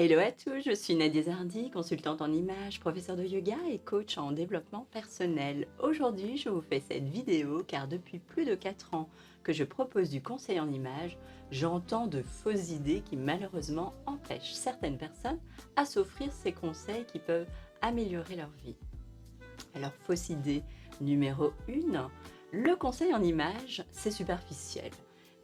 Hello à tous, je suis Nadia Zardi, consultante en images, professeure de yoga et coach en développement personnel. Aujourd'hui, je vous fais cette vidéo car depuis plus de 4 ans que je propose du conseil en images, j'entends de fausses idées qui malheureusement empêchent certaines personnes à s'offrir ces conseils qui peuvent améliorer leur vie. Alors, fausse idée numéro 1, le conseil en images, c'est superficiel.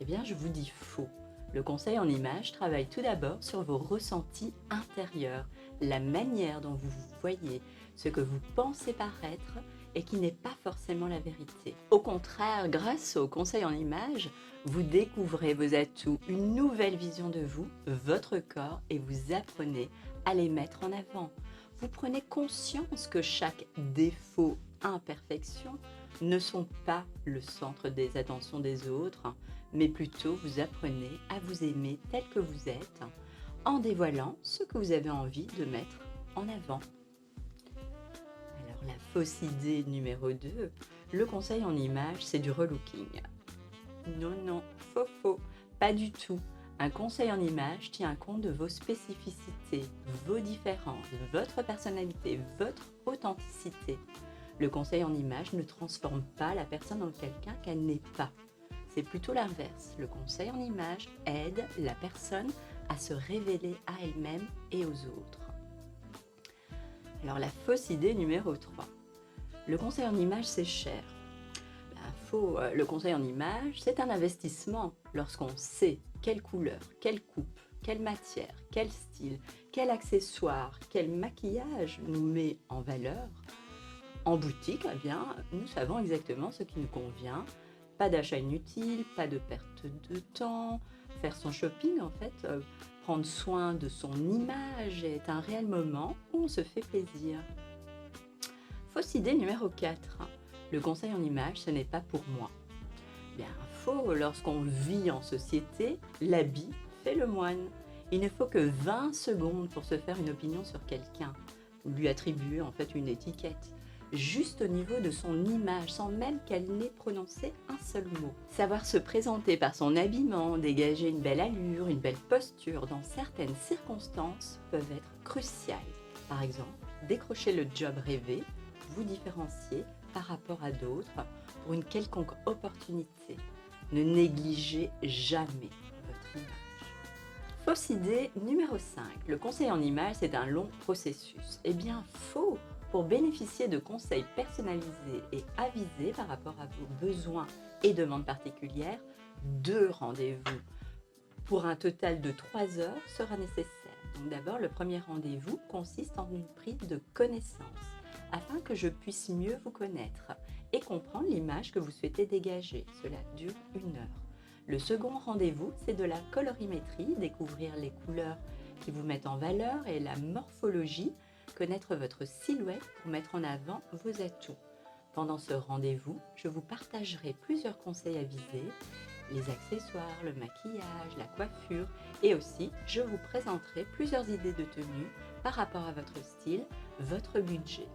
Eh bien, je vous dis faux. Le conseil en images travaille tout d'abord sur vos ressentis intérieurs, la manière dont vous vous voyez, ce que vous pensez paraître et qui n'est pas forcément la vérité. Au contraire, grâce au conseil en images, vous découvrez vos atouts, une nouvelle vision de vous, votre corps et vous apprenez à les mettre en avant. Vous prenez conscience que chaque défaut, imperfection ne sont pas le centre des attentions des autres, mais plutôt vous apprenez à vous aimer tel que vous êtes en dévoilant ce que vous avez envie de mettre en avant. Alors la fausse idée numéro 2, le conseil en images, c'est du relooking. Non, faux, pas du tout. Un conseil en images tient compte de vos spécificités, vos différences, votre personnalité, votre authenticité. Le conseil en images ne transforme pas la personne en quelqu'un qu'elle n'est pas. C'est plutôt l'inverse. Le conseil en images aide la personne à se révéler à elle-même et aux autres. Alors la fausse idée numéro 3. Le conseil en images, c'est cher. Le conseil en images, c'est un investissement lorsqu'on sait quelle couleur, quelle coupe, quelle matière, quel style, quel accessoire, quel maquillage nous met en valeur. En boutique, eh bien, nous savons exactement ce qui nous convient. Pas d'achat inutile, pas de perte de temps. Faire son shopping, en fait, prendre soin de son image est un réel moment où on se fait plaisir. Fausse idée numéro 4. Le conseil en images, ce n'est pas pour moi. Bien, faux, lorsqu'on vit en société, l'habit fait le moine. Il ne faut que 20 secondes pour se faire une opinion sur quelqu'un, ou lui attribuer en fait une étiquette, juste au niveau de son image, sans même qu'elle n'ait prononcé un seul mot. Savoir se présenter par son habillement, dégager une belle allure, une belle posture, dans certaines circonstances, peuvent être cruciales. Par exemple, décrocher le job rêvé, vous différencier par rapport à d'autres pour une quelconque opportunité. Ne négligez jamais votre image. Fausse idée numéro 5. Le conseil en images, c'est un long processus. Eh bien, faux. Pour bénéficier de conseils personnalisés et avisés par rapport à vos besoins et demandes particulières, 2 rendez-vous pour un total de 3 heures sera nécessaire. Donc d'abord, le premier rendez-vous consiste en une prise de connaissance afin que je puisse mieux vous connaître et comprendre l'image que vous souhaitez dégager. Cela dure 1 heure. Le second rendez-vous, c'est de la colorimétrie, découvrir les couleurs qui vous mettent en valeur et la morphologie, connaître votre silhouette pour mettre en avant vos atouts. Pendant ce rendez-vous, je vous partagerai plusieurs conseils avisés, les accessoires, le maquillage, la coiffure et aussi je vous présenterai plusieurs idées de tenue par rapport à votre style, votre budget.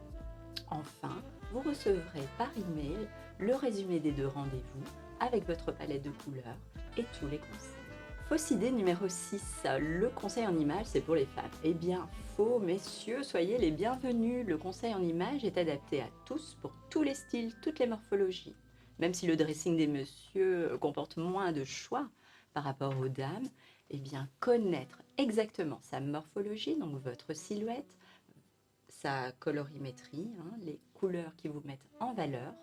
Enfin, vous recevrez par email le résumé des 2 rendez-vous avec votre palette de couleurs et tous les conseils. Fausse idée numéro 6, le conseil en images, c'est pour les femmes. Eh bien, faux, messieurs, soyez les bienvenus. Le conseil en images est adapté à tous, pour tous les styles, toutes les morphologies. Même si le dressing des messieurs comporte moins de choix par rapport aux dames, eh bien, connaître exactement sa morphologie, donc votre silhouette, sa colorimétrie, les couleurs qui vous mettent en valeur,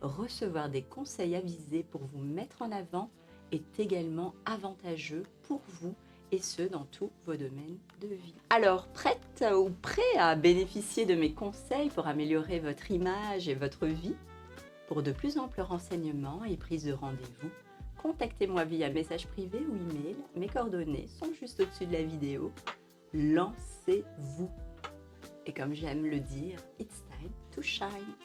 recevoir des conseils avisés pour vous mettre en avant est également avantageux pour vous et ce dans tous vos domaines de vie. Alors, prête ou prêt à bénéficier de mes conseils pour améliorer votre image et votre vie? Pour de plus amples renseignements et prise de rendez-vous, contactez-moi via message privé ou email. Mes coordonnées sont juste au-dessus de la vidéo. Lancez-vous! Et comme j'aime le dire, it's time to shine!